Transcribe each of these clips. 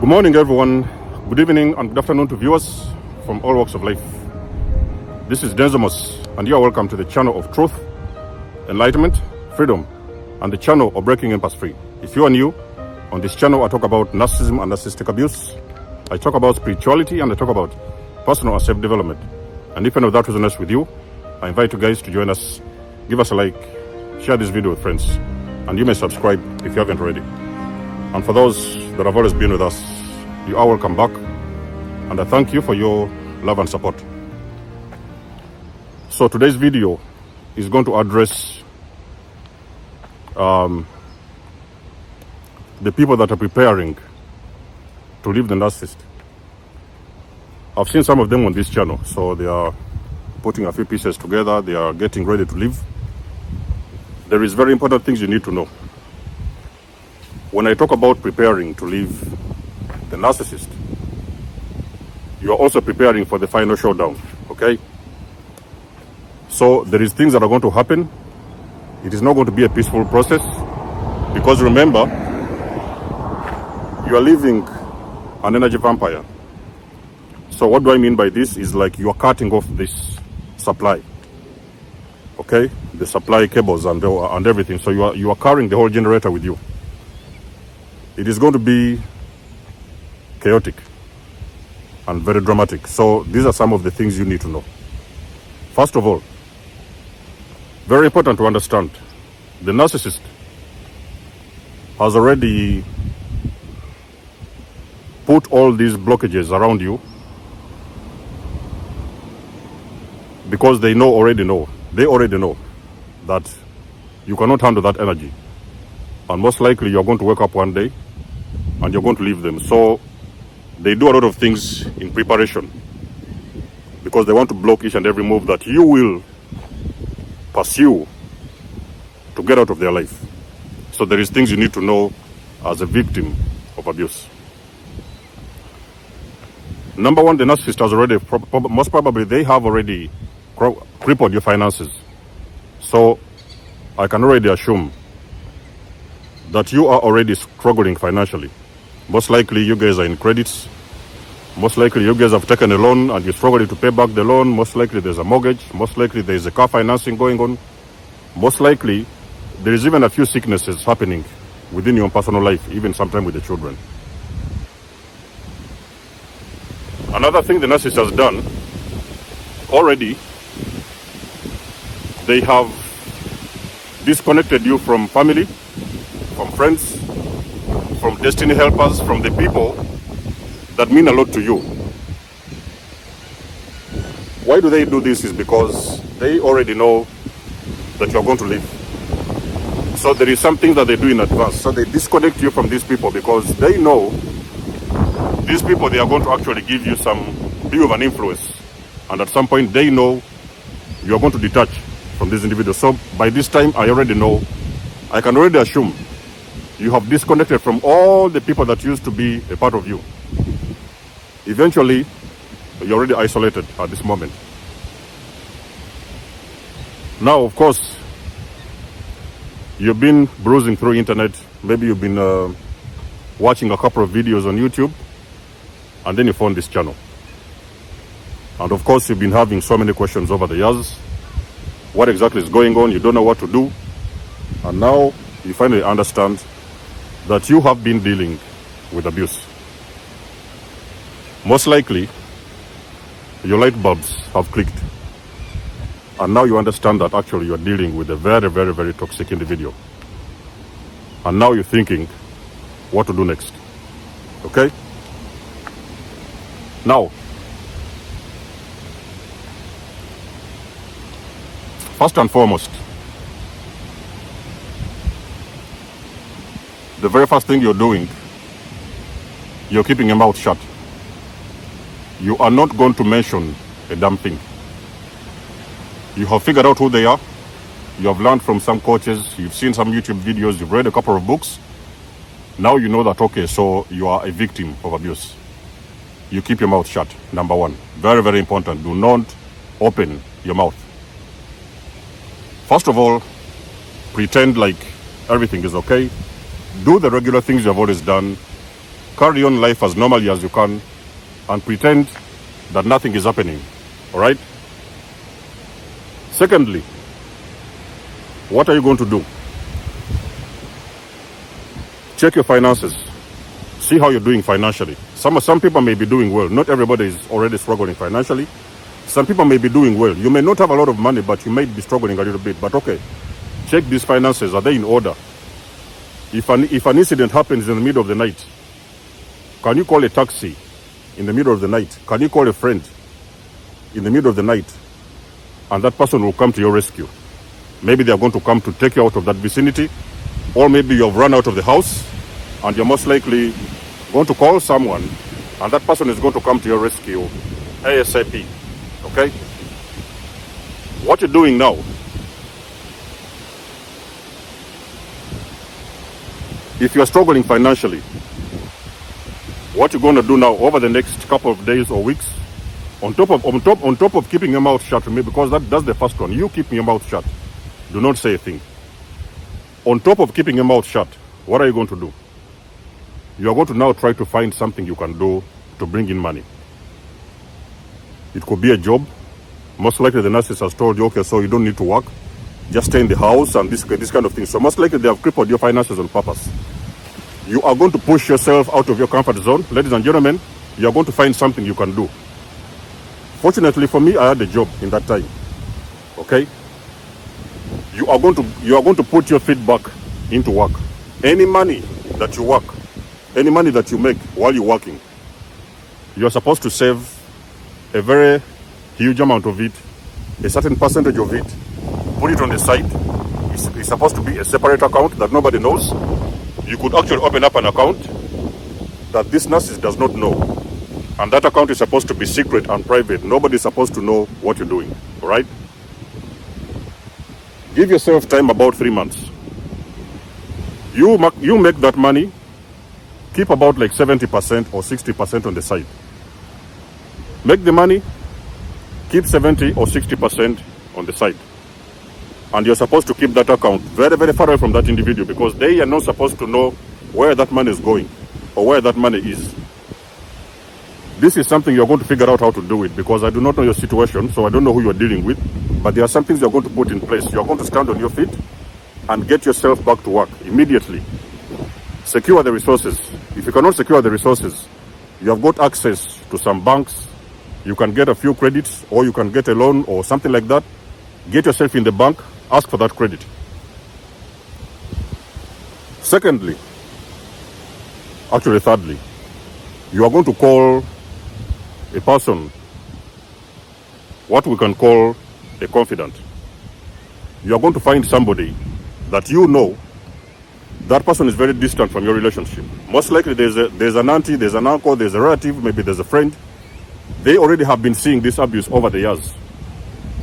Good morning, everyone. Good evening and good afternoon to viewers from all walks of life. This is nikymus, and you are welcome to the channel of truth, enlightenment, freedom, and the channel of breaking impasse free. If you are new, on this channel I talk about narcissism and narcissistic abuse. I talk about spirituality and I talk about personal and self-development. And if any of that resonates with you, I invite you guys to join us. Give us a like, share this video with friends, and you may subscribe if you haven't already. And for those that have always been with us, you are welcome back, and I thank you for your love and support. So today's video is going to address the people that are preparing to leave the narcissist. I've seen some of them on this channel, so they are putting a few pieces together, they are getting ready to leave. There is very important things you need to know. When I talk about preparing to leave the narcissist, you are also preparing for the final showdown, okay? So there is things that are going to happen. It is not going to be a peaceful process, because remember, you are leaving an energy vampire. So what do I mean by this is like you are cutting off this supply, okay? The supply cables and everything. So you are carrying the whole generator with you. It is going to be chaotic and very dramatic. So these are some of the things you need to know. First of all, very important to understand, the narcissist has already put all these blockages around you because they already know that you cannot handle that energy. And most likely you're going to wake up one day and you're going to leave them. So they do a lot of things in preparation because they want to block each and every move that you will pursue to get out of their life. So there is things you need to know as a victim of abuse. Number one, the narcissist has already, most probably they have already crippled your finances. So I can already assume that you are already struggling financially. Most likely you guys are in credits. Most likely you guys have taken a loan and you're struggling to pay back the loan. Most likely there's a mortgage. Most likely there's a car financing going on. Most likely there is even a few sicknesses happening within your own personal life, even sometime with the children. Another thing the narcissist has done already, they have disconnected you from family, from friends, from destiny helpers, from the people that mean a lot to you. Why do they do this? Is because they already know that you are going to leave. So there is something that they do in advance. So they disconnect you from these people because they know these people, they are going to actually give you some bit of an influence. And at some point they know you are going to detach from these individuals. So by this time I already know, I can already assume you have disconnected from all the people that used to be a part of you. Eventually, you're already isolated at this moment. Now, of course, you've been browsing through internet. Maybe you've been watching a couple of videos on YouTube, and then you found this channel. And of course, you've been having so many questions over the years. What exactly is going on? You don't know what to do. And now you finally understand that you have been dealing with abuse. Most likely, your light bulbs have clicked. And now you understand that actually you are dealing with a very, very, very toxic individual. And now you're thinking what to do next. Okay? Now, first and foremost, the very first thing you're doing, you're keeping your mouth shut. You are not going to mention a damn thing. You have figured out who they are. You have learned from some coaches. You've seen some YouTube videos. You've read a couple of books. Now you know that, okay, so you are a victim of abuse. You keep your mouth shut, number one. Very, very important. Do not open your mouth. First of all, pretend like everything is okay. Do the regular things you have always done. carry on life as normally as you can and pretend that nothing is happening. All right? Secondly, what are you going to do? Check your finances. See how you're doing financially. Some people may be doing well. Not everybody is already struggling financially. Some people may be doing well. You may not have a lot of money, but you may be struggling a little bit. But okay, check these finances. Are they in order? If an incident happens in the middle of the night, can you call a taxi in the middle of the night? Can you call a friend in the middle of the night? And that person will come to your rescue. Maybe they are going to come to take you out of that vicinity, or maybe you have run out of the house and you're most likely going to call someone and that person is going to come to your rescue ASAP. Okay? What you're doing now, if you're struggling financially, what you're going to do now over the next couple of days or weeks, on top of keeping your mouth shut, because that's the first one. You keeping your mouth shut. Do not say a thing. On top of keeping your mouth shut, what are you going to do? You are going to now try to find something you can do to bring in money. It could be a job. Most likely the narcissist has told you, okay, so you don't need to work. Just stay in the house and this kind of thing. So most likely they have crippled your finances on purpose. You are going to push yourself out of your comfort zone. Ladies and gentlemen, you are going to find something you can do. Fortunately for me, I had a job in that time. Okay? You are going to put your feet back into work. Any money that you work, any money that you make while you're working, you're supposed to save a very huge amount of it, a certain percentage of it, put it on the side. It's supposed to be a separate account that nobody knows. You could actually open up an account that this narcissist does not know. And that account is supposed to be secret and private. Nobody is supposed to know what you're doing. All right? Give yourself time, about 3 months. You make that money, keep about like 70% or 60% on the side. Make the money, keep 70 or 60% on the side. And you're supposed to keep that account very, very far away from that individual, because they are not supposed to know where that money is going or where that money is. This is something you're going to figure out how to do it, because I do not know your situation, so I don't know who you're dealing with. But there are some things you're going to put in place. You're going to stand on your feet and get yourself back to work immediately. Secure the resources. If you cannot secure the resources, you have got access to some banks. You can get a few credits, or you can get a loan or something like that. Get yourself in the bank, ask for that credit. Thirdly, you are going to call a person, what we can call a confidant. You are going to find somebody that you know that person is very distant from your relationship. Most likely there's an auntie, there's an uncle, there's a relative, maybe there's a friend. They already have been seeing this abuse over the years,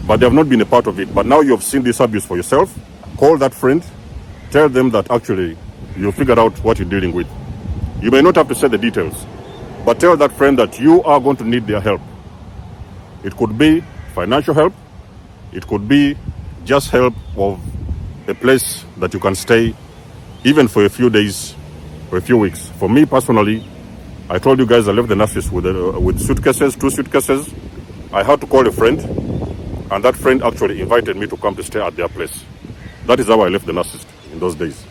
but they have not been a part of it. But now you have seen this abuse for yourself. Call that friend, tell them that actually you figured out what you're dealing with. You may not have to say the details, but tell that friend that you are going to need their help. It could be financial help. It could be just help of a place that you can stay, even for a few days or a few weeks. For me personally, I told you guys I left the narcissist with suitcases, 2 suitcases. I had to call a friend, and that friend actually invited me to come to stay at their place. That is how I left the narcissist in those days.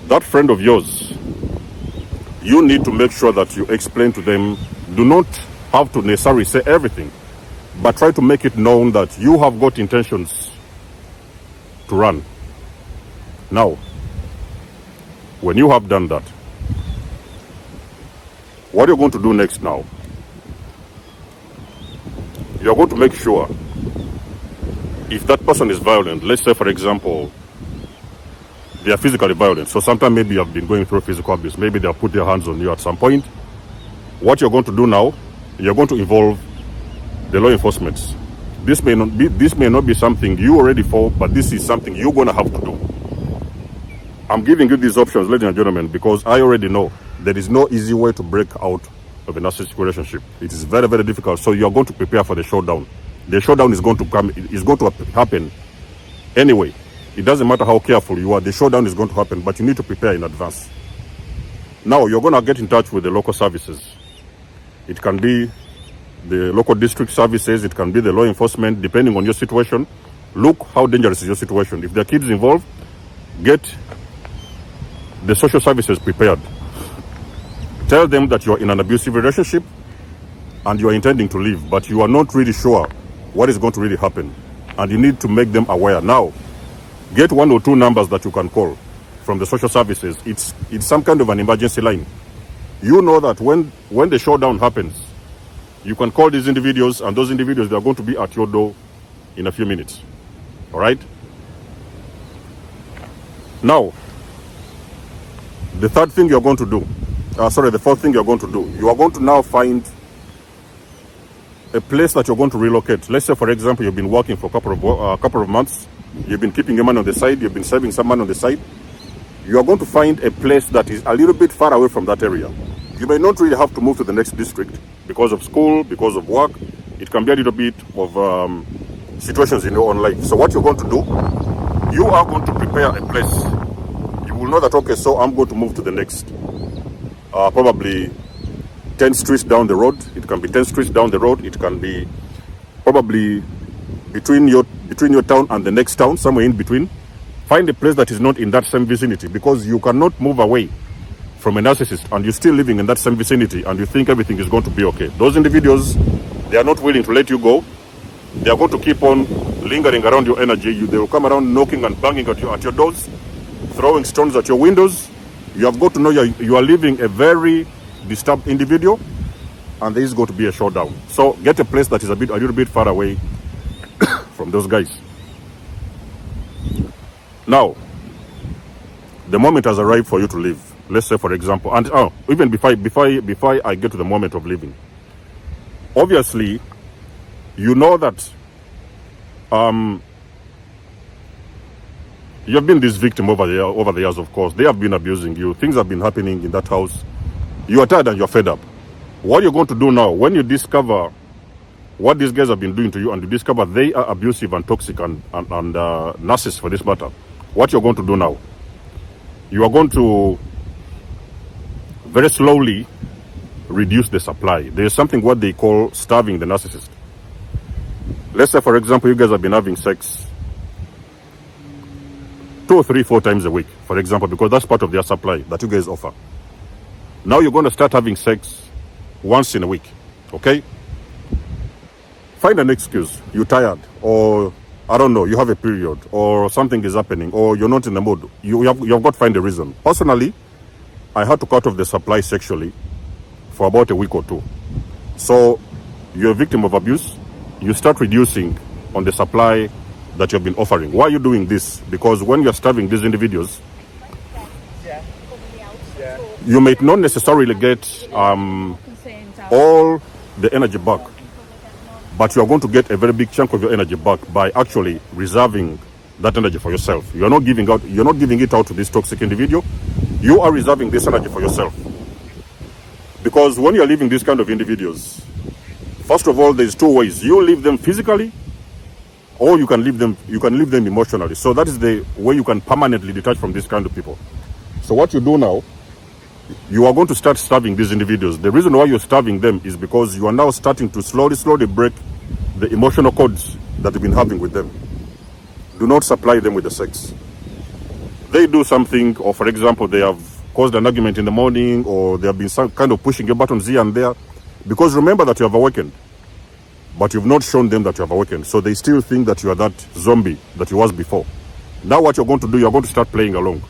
That friend of yours, you need to make sure that you explain to them. Do not have to necessarily say everything, but try to make it known that you have got intentions to run. Now, when you have done that, what you're going to do next now, you're going to make sure, if that person is violent, let's say for example, they are physically violent. So sometimes maybe you have been going through physical abuse. Maybe they have put their hands on you at some point. What you're going to do now, you're going to involve the law enforcement. This may not be something you are ready for, but this is something you're going to have to do. I'm giving you these options, ladies and gentlemen, because I already know there is no easy way to break out of a narcissistic relationship. It is very, very difficult. So you are going to prepare for the showdown. The showdown is going to come. It's going to happen anyway. It doesn't matter how careful you are. The showdown is going to happen, but you need to prepare in advance. Now you're going to get in touch with the local services. It can be the local district services, it can be the law enforcement, depending on your situation. Look how dangerous is your situation. If there are kids involved, get the social services prepared. Tell them that you're in an abusive relationship and you are intending to leave, but you are not really sure what is going to really happen. And you need to make them aware. Now, get 1 or 2 numbers that you can call from the social services. It's some kind of an emergency line. You know that when the showdown happens, you can call these individuals, and those individuals, they are going to be at your door in a few minutes. All right? Now, the third thing you're going to do, the fourth thing you're going to do, you are going to now find a place that you're going to relocate. Let's say, for example, you've been working for a couple of months, you've been keeping your money on the side, you've been saving some money on the side. You are going to find a place that is a little bit far away from that area. You may not really have to move to the next district because of school, because of work. It can be a little bit of situations in your own life. So what you're going to do, you are going to prepare a place. You will know that, okay, so I'm going to move to the next, probably 10 streets down the road. It can be 10 streets down the road. It can be probably between your town and the next town, somewhere in between. Find a place that is not in that same vicinity, because you cannot move away from a narcissist and you're still living in that same vicinity and you think everything is going to be okay. Those individuals, they are not willing to let you go. They are going to keep on lingering around your energy. They will come around knocking and banging at your doors, throwing stones at your windows. You have got to know you are living a very disturbed individual, and there is going to be a showdown. So get a place that is a little bit far away from those guys. Now, the moment has arrived for you to leave. Let's say, for example, and even before I get to the moment of leaving, obviously, you know that you have been this victim over the years. Of course, they have been abusing you. Things have been happening in that house. You are tired and you're fed up. What you're going to do now, when you discover what these guys have been doing to you, and you discover they are abusive and toxic and narcissists for this matter, what you're going to do now, you are going to very slowly reduce the supply. There is something what they call starving the narcissist. Let's say, for example, you guys have been having sex 2 or 3, 4 times a week, for example, because that's part of their supply that you guys offer. Now you're going to start having sex once in a week, okay? Find an excuse. You're tired, or I don't know, you have a period, or something is happening, or you're not in the mood. You have got to find a reason. Personally, I had to cut off the supply sexually for about a week or 2. So you're a victim of abuse. You start reducing on the supply that you've been offering. Why are you doing this? Because when you're starving these individuals, you may not necessarily get all the energy back, but you are going to get a very big chunk of your energy back by actually reserving that energy for yourself. You're not giving it out to this toxic individual. You are reserving this energy for yourself. Because when you're leaving these kind of individuals, first of all, there's 2 ways. You leave them physically, or you can leave them emotionally. So that is the way you can permanently detach from this kind of people. So what you do now, you are going to start starving these individuals. The reason why you're starving them is because you are now starting to slowly break the emotional codes that you've been having with them. Do not supply them with the sex. They do something, or for example, they have caused an argument in the morning, or they have been some kind of pushing your buttons here and there. Because remember that you have awakened, but you've not shown them that you have awakened. So they still think that you are that zombie that you was before. Now what you're going to do, you're going to start playing along.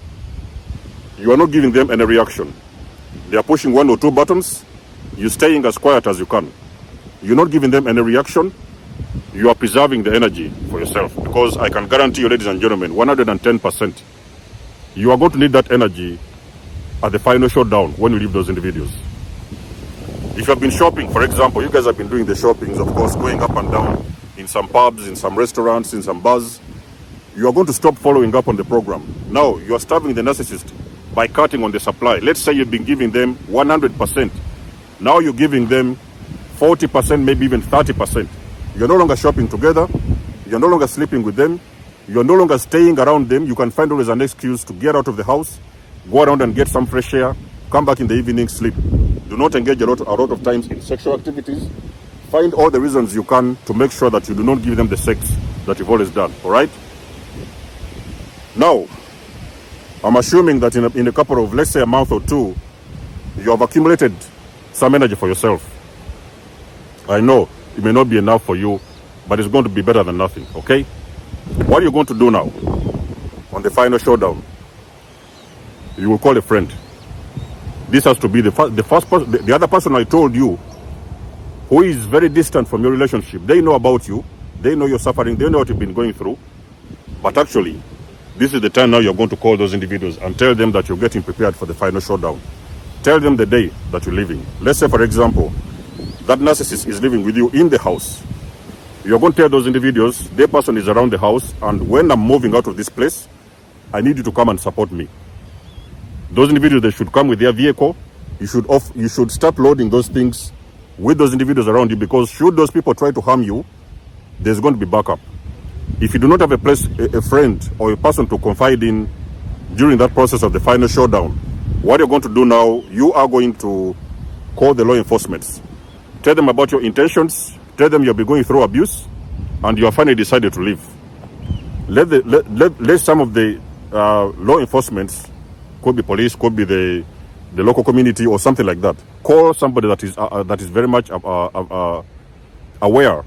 You are not giving them any reaction. They are pushing 1 or 2 buttons. You're staying as quiet as you can. You're not giving them any reaction. You are preserving the energy for yourself. Because I can guarantee you, ladies and gentlemen, 110%, you are going to need that energy at the final showdown when you leave those individuals. If you have been shopping, for example, you guys have been doing the shoppings, of course, going up and down in some pubs, in some restaurants, in some bars. You are going to stop following up on the program. Now, you are starving the narcissist by cutting on the supply. Let's say you've been giving them 100%. Now you're giving them 40%, maybe even 30%. You're no longer shopping together. You're no longer sleeping with them. You're no longer staying around them. You can find always an excuse to get out of the house, go around and get some fresh air, come back in the evening, sleep. Do not engage a lot of times in sexual activities. Find all the reasons you can to make sure that you do not give them the sex that you've always done, all right? Now, I'm assuming that in a couple of, let's say a month or two, you have accumulated some energy for yourself. I know it may not be enough for you, but it's going to be better than nothing, okay? What are you going to do now on the final showdown? You will call a friend. This has to be the first person, the other person I told you, who is very distant from your relationship. They know about you. They know you're suffering. They know what you've been going through. But actually, this is the time now you're going to call those individuals and tell them that you're getting prepared for the final showdown. Tell them the day that you're leaving. Let's say, for example, that narcissist is living with you in the house. You're going to tell those individuals, their person is around the house, and when I'm moving out of this place, I need you to come and support me. Those individuals, they should come with their vehicle. You should start loading those things with those individuals around you, because should those people try to harm you, there's going to be backup. If you do not have a friend or a person to confide in during that process of the final showdown, what you're going to do now, you are going to call the law enforcement. Tell them about your intentions. Tell them you'll be going through abuse, and you have finally decided to leave. Let some of the law enforcement, could be police, could be the local community or something like that, call somebody that is very much aware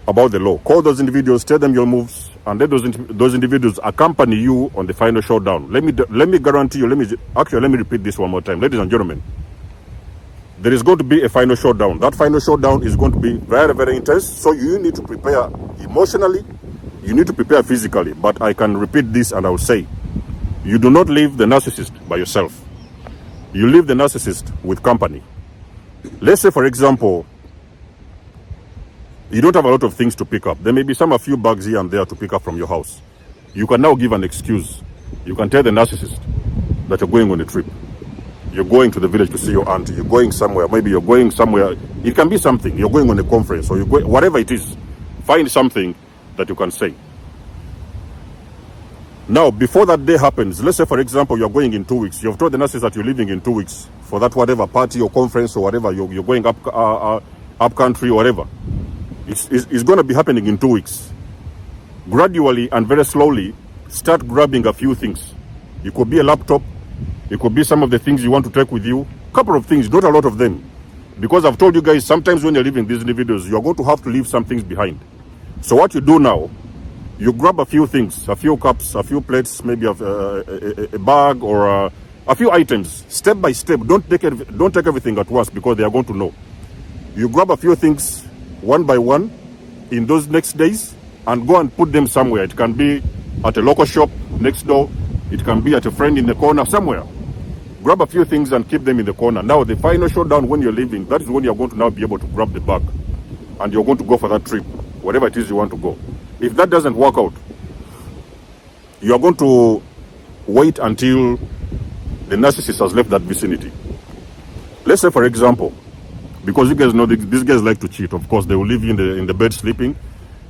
about the law. Call those individuals, tell them your moves, and let those individuals accompany you on the final showdown. Let me guarantee you. Let me repeat this one more time, ladies and gentlemen. There is going to be a final showdown. That final showdown is going to be very, very intense. So you need to prepare emotionally. You need to prepare physically. But I can repeat this, and I will say, you do not leave the narcissist by yourself. You leave the narcissist with company. Let's say, for example, you don't have a lot of things to pick up. There may be a few bags here and there to pick up from your house. You can now give an excuse. You can tell the narcissist that you're going on a trip. You're going to the village to see your aunt. You're going somewhere. Maybe you're going somewhere. It can be something. You're going on a conference, or whatever it is. Find something that you can say. Now, before that day happens, let's say, for example, you're going in 2 weeks. You've told the narcissist that you're leaving in 2 weeks for that whatever party or conference or whatever. You're going up country or whatever. It's going to be happening in 2 weeks. Gradually and very slowly, start grabbing a few things. It could be a laptop. It could be some of the things you want to take with you. A couple of things, not a lot of them. Because I've told you guys, sometimes when you're leaving these individuals, you're going to have to leave some things behind. So what you do now, you grab a few things, a few cups, a few plates, maybe a bag or a few items, step by step. Don't take everything at once, because they are going to know. You grab a few things one by one in those next days and go and put them somewhere. It can be at a local shop next door. It can be at a friend in the corner somewhere. Grab a few things and keep them in the corner. Now, the final showdown, when you're leaving, that is when you're going to now be able to grab the bag and you're going to go for that trip, whatever it is you want to go. If that doesn't work out, you are going to wait until the narcissist has left that vicinity. Let's say, for example, because you guys know these guys like to cheat. Of course, they will leave you in the bed sleeping.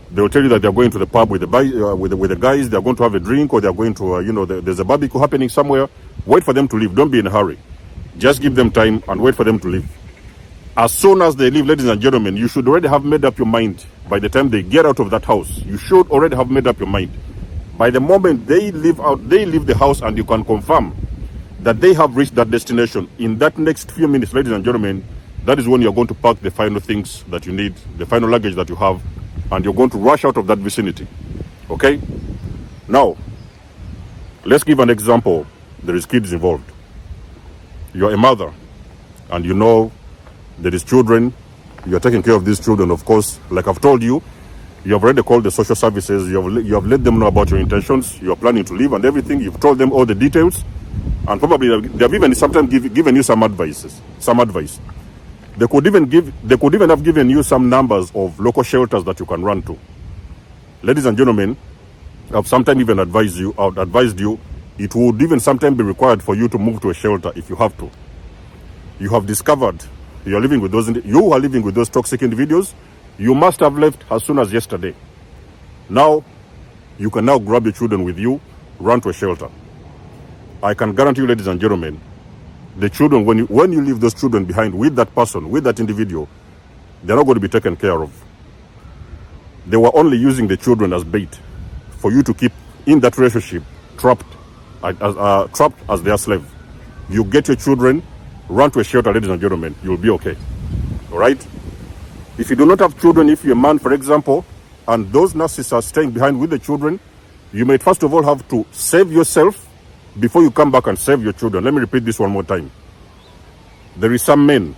They will tell you that they're going to the pub with the guys. They're going to have a drink, or they're going to, there's a barbecue happening somewhere. Wait for them to leave. Don't be in a hurry. Just give them time and wait for them to leave. As soon as they leave, ladies and gentlemen, you should already have made up your mind. By the time they get out of that house, you should already have made up your mind. By the moment they leave the house, and you can confirm that they have reached that destination, in that next few minutes, ladies and gentlemen, that is when you're going to pack the final things that you need, the final luggage that you have, and you're going to rush out of that vicinity. Okay? Now, let's give an example. There is kids involved. You're a mother, and you know there is children. You're taking care of these children, of course. Like I've told you, you have already called the social services. You have let them know about your intentions. You are planning to leave and everything. You've told them all the details, and probably they have even sometimes given you some advice. They could even have given you some numbers of local shelters that you can run to. Ladies and gentlemen, I've sometimes even advised you, it would even sometimes be required for you to move to a shelter if you have to. You have discovered you are living with those toxic individuals. You must have left as soon as yesterday. Now, you can now grab your children with you, run to a shelter. I can guarantee you, ladies and gentlemen, the children, when you leave those children behind with that person, with that individual, they're not going to be taken care of. They were only using the children as bait for you to keep in that relationship, trapped as their slave. You get your children, run to a shelter, ladies and gentlemen, you'll be okay. All right? If you do not have children, if you're a man, for example, and those narcissists are staying behind with the children, you may first of all have to save yourself before you come back and save your children. Let me repeat this one more time. There is some men.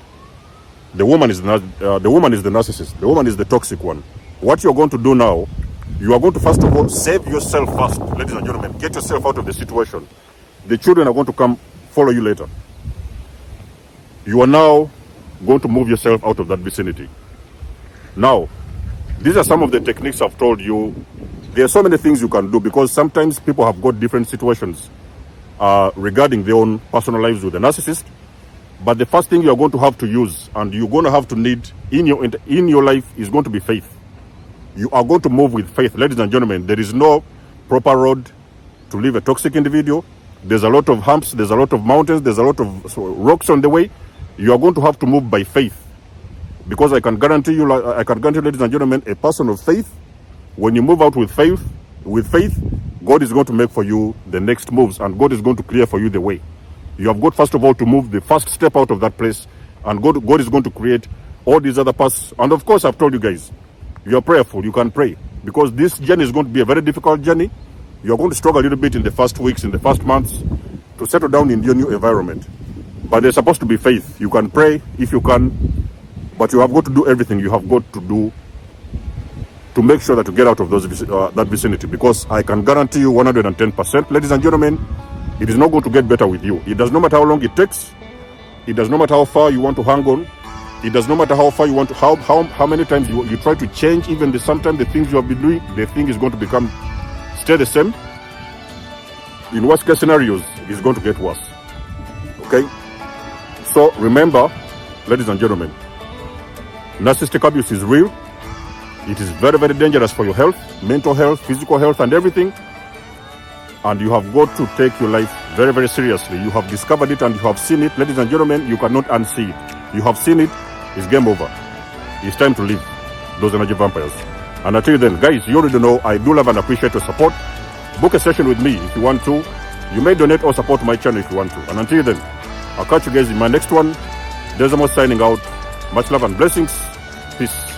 The woman is the narcissist. The woman is the toxic one. What you're going to do now, you are going to first of all save yourself first, ladies and gentlemen. Get yourself out of the situation. The children are going to come follow you later. You are now going to move yourself out of that vicinity. Now, these are some of the techniques I've told you. There are so many things you can do, because sometimes people have got different situations regarding their own personal lives with the narcissist. But the first thing you're going to have to use, and you're going to have to need in your life, is going to be faith. You are going to move with faith, ladies and gentlemen. There is no proper road to leave a toxic individual. There's a lot of humps, there's a lot of mountains, there's a lot of rocks on the way. You are going to have to move by faith. Because I can guarantee you, ladies and gentlemen, a person of faith, when you move out with faith, God is going to make for you the next moves, and God is going to clear for you the way. You have got, first of all, to move the first step out of that place, and God is going to create all these other paths. And of course, I've told you guys, you are prayerful, you can pray, because this journey is going to be a very difficult journey. You're going to struggle a little bit in the first weeks, in the first months, to settle down in your new environment. But there's supposed to be faith. You can pray if you can, but you have got to do everything you have got to do to make sure that you get out of that vicinity. Because I can guarantee you 110%, ladies and gentlemen, it is not going to get better with you. It does not matter how long it takes. It does not matter how far you want to hang on. It does not matter how far you want to, how many times you try to change, even sometimes the things you have been doing, the thing is going to stay the same. In worst case scenarios, it is going to get worse. Okay? So remember, ladies and gentlemen, narcissistic abuse is real. It is very, very dangerous for your health, mental health, physical health, and everything. And you have got to take your life very, very seriously. You have discovered it and you have seen it. Ladies and gentlemen, you cannot unsee it. You have seen it. It's game over. It's time to leave those energy vampires. And until then, guys, you already know I do love and appreciate your support. Book a session with me if you want to. You may donate or support my channel if you want to. And until then, I'll catch you guys in my next one. There's more signing out. Much love and blessings. Peace.